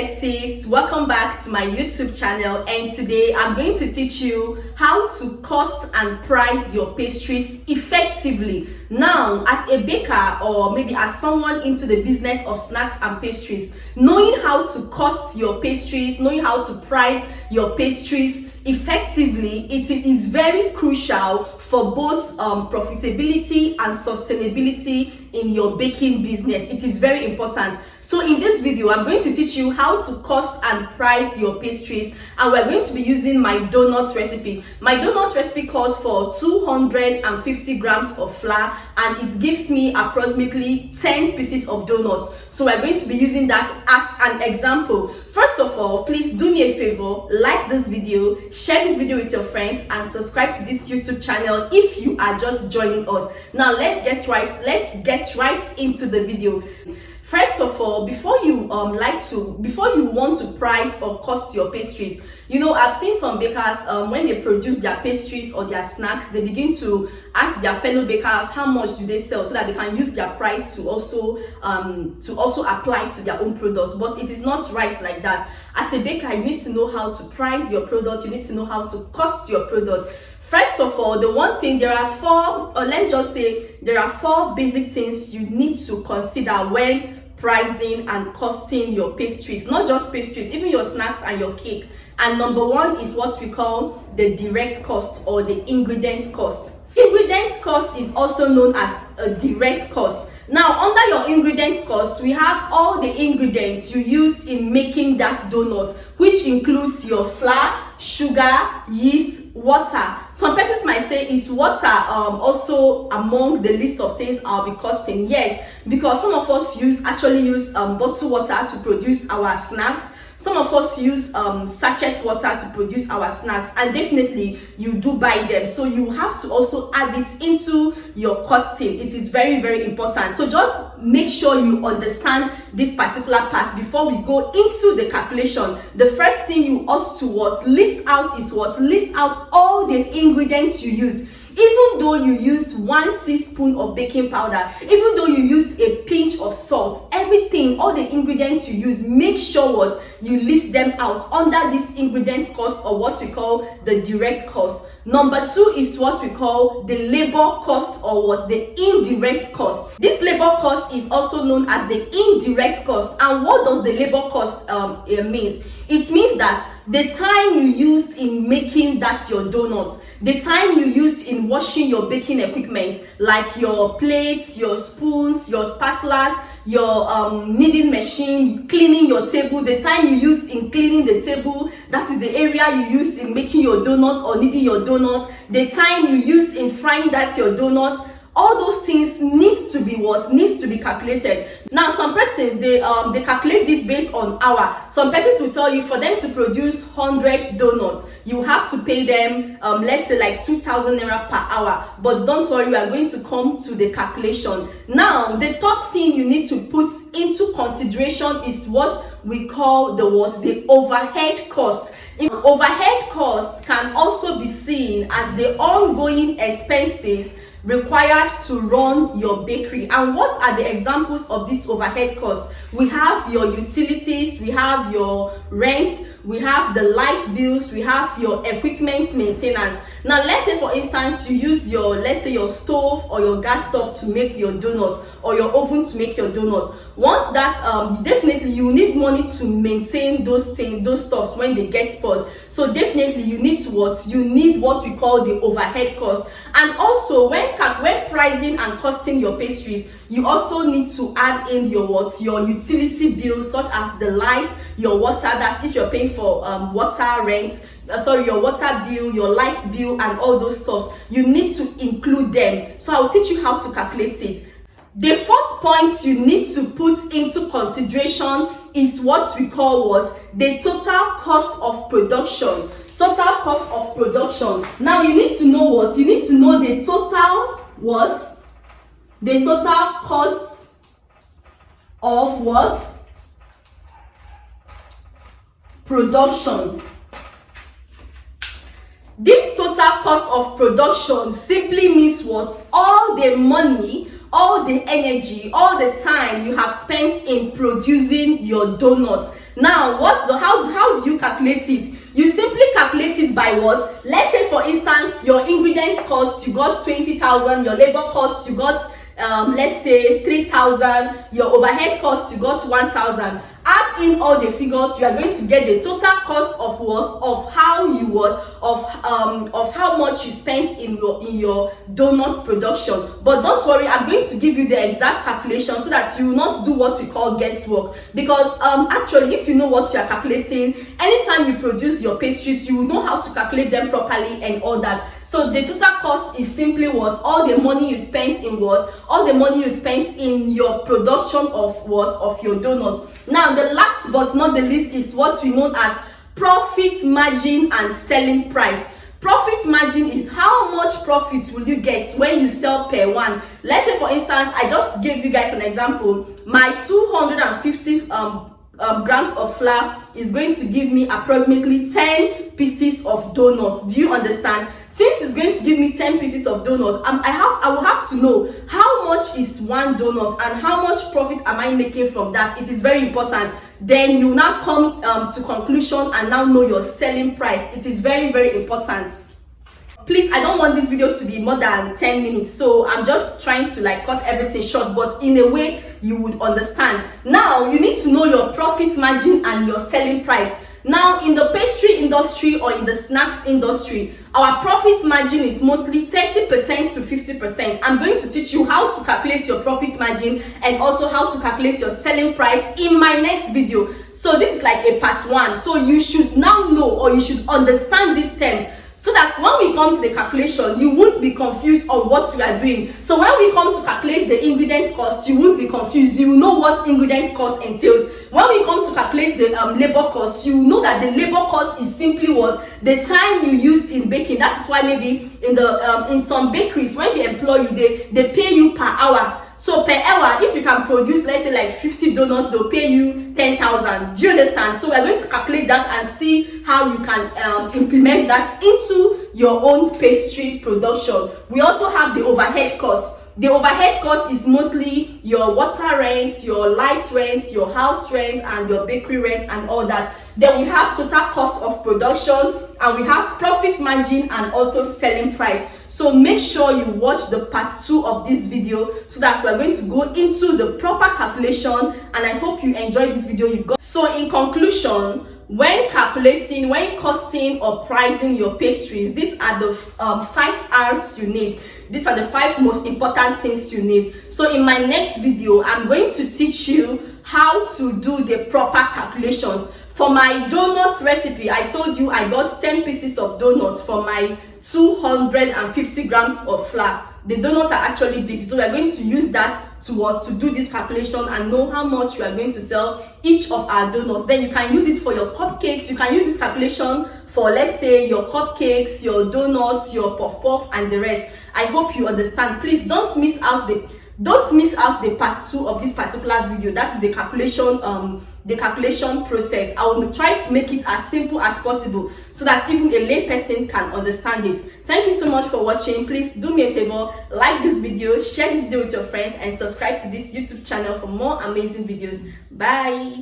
besties, welcome back to my YouTube channel, and today I'm going to teach you how to cost and price your pastries effectively. Now, as a baker or maybe as someone into the business of snacks and pastries, knowing how to cost your pastries, knowing how to price your pastries effectively, it is very crucial for both profitability and sustainability in your baking business. It is very important. So in this video, I'm going to teach you how to cost and price your pastries, and we're going to be using my donut recipe. My donut recipe calls for 250 grams of flour, and it gives me approximately 10 pieces of donuts. So we're going to be using that as an example. First of all, please do me a favor, like this video, share this video with your friends, and subscribe to this YouTube channel if you are just joining us. Now let's get right into the video. First of all, before you want to price or cost your pastries, I've seen some bakers when they produce their pastries or their snacks, they begin to ask their fellow bakers how much do they sell, so that they can use their price to also apply to their own product. But it is not right like that. As a baker, you need to know how to price your product. You need to know how to cost your product. First of all, the one thing, there are four basic things you need to consider when pricing and costing your pastries. Not just pastries, even your snacks and your cake. And number one is what we call the direct cost or the ingredient cost. Ingredient cost is also known as a direct cost. Now, under your ingredient cost, we have all the ingredients you used in making that donut, which includes your flour, sugar, yeast, water. Some persons might say, is water also among the list of things I'll be costing? Yes, because some of us actually use bottled water to produce our snacks. Some of us use sachet water to produce our snacks, and definitely you do buy them. So you have to also add it into your costing. It is very, very important. So just make sure you understand this particular part before we go into the calculation. The first thing you ought to list out all the ingredients you use. Even though you used 1 teaspoon of baking powder, even though you used a pinch of salt, everything, all the ingredients you use, make sure you list them out under this ingredient cost, or what we call the direct cost. Number two is what we call the labor cost, or the indirect cost. This labor cost is also known as the indirect cost. And what does the labor cost means? It means that the time you used in making your donuts, the time you used in washing your baking equipment, like your plates, your spoons, your spatulas, your kneading machine, cleaning your table, the time you used in cleaning the table, that is the area you used in making your donuts or kneading your donuts, the time you used in frying your donuts, all those things needs to be calculated. Now, some persons they calculate this based on hour. Some persons will tell you for them to produce 100 donuts, you have to pay them let's say like 2,000 naira per hour. But don't worry, we are going to come to the calculation. Now, the third thing you need to put into consideration is what we call the overhead cost. Overhead costs can also be seen as the ongoing expenses required to run your bakery. And what are the examples of this overhead costs? We have your utilities, we have your rent, we have the light bills, we have your equipment maintenance. Now, let's say for instance you use your stove or your gas stove to make your donuts, or your oven to make your donuts. Once that definitely you need money to maintain those stuffs when they get spoiled. So definitely you need what we call the overhead cost. And also when pricing and costing your pastries, you also need to add in your utility bills, such as the light, your water, that's if you're paying for water rent, your water bill, your light bill, and all those stuff. You need to include them. So I'll teach you how to calculate it. The fourth point you need to put into consideration is what we call the total cost of production. Total cost of production. Now you need to know you need to know the total the total cost of production. This total cost of production simply means all the money, all the energy, all the time you have spent in producing your donuts. Now, how do you calculate it? You simply calculate it by what? Let's say for instance, your ingredients cost, you got 20,000, your labor cost, you got let's say 3,000, your overhead cost, you got 1,000. Add in all the figures, you are going to get the total cost of what? Of how you what? Of how much you spent in your donut production. But don't worry, I'm going to give you the exact calculation so that you will not do what we call guesswork. Because actually, if you know what you are calculating, anytime you produce your pastries, you will know how to calculate them properly and all that. So the total cost is simply what? All the money you spent in what? All the money you spent in your production of what? Of your donuts. Now, the last but not the least is what we know as profit margin and selling price. Profit margin is how much profit will you get when you sell per one. Let's say for instance, I just gave you guys an example. My 250 grams of flour is going to give me approximately 10 pieces of donuts. Do you understand? Since it's going to give me 10 pieces of donuts, I will have to know how much is one donut and how much profit am I making from that. It is very important. Then you now come to conclusion and now know your selling price. It is very, very important. Please, I don't want this video to be more than 10 minutes, so I'm just trying to like cut everything short, but in a way you would understand. Now, you need to know your profit margin and your selling price. Now, in the pastry industry or in the snacks industry, our profit margin is mostly 30% to 50%. I'm going to teach you how to calculate your profit margin and also how to calculate your selling price in my next video. So this is like a part 1. So you should now know, or you should understand these terms, so that when we come to the calculation, you won't be confused on what we are doing. So when we come to calculate the ingredient cost, you won't be confused. You will know what ingredient cost entails. When we come to calculate the labor cost, you will know that the labor cost is simply what? The time you use in baking. That's why maybe in some bakeries, when they employ you, they pay you per hour. So per hour, if you can produce, let's say like 50 donuts, they'll pay you 10,000. Do you understand? So we're going to calculate that and see how you can implement that into your own pastry production. We also have the overhead cost. The overhead cost is mostly your water rent, your light rent, your house rent, and your bakery rent and all that. Then we have total cost of production, and we have profit margin and also selling price. So make sure you watch the part 2 of this video so that we're going to go into the proper calculation, and I hope you enjoyed this video you got. So in conclusion, when calculating, when costing or pricing your pastries, these are the 5 R's you need. These are the 5 most important things you need. So in my next video, I'm going to teach you how to do the proper calculations. For my donut recipe, I told you I got 10 pieces of donuts for my 250 grams of flour. The donuts are actually big, so we're going to use that to do this calculation and know how much we are going to sell each of our donuts. Then you can use it for your cupcakes. You can use this calculation for, let's say, your cupcakes, your donuts, your puff puff, and the rest. I hope you understand. Please don't miss out the part 2 of this particular video. That is the calculation process. I will try to make it as simple as possible so that even a lay person can understand it. Thank you so much for watching. Please do me a favor, like this video, share this video with your friends, and subscribe to this YouTube channel for more amazing videos. Bye.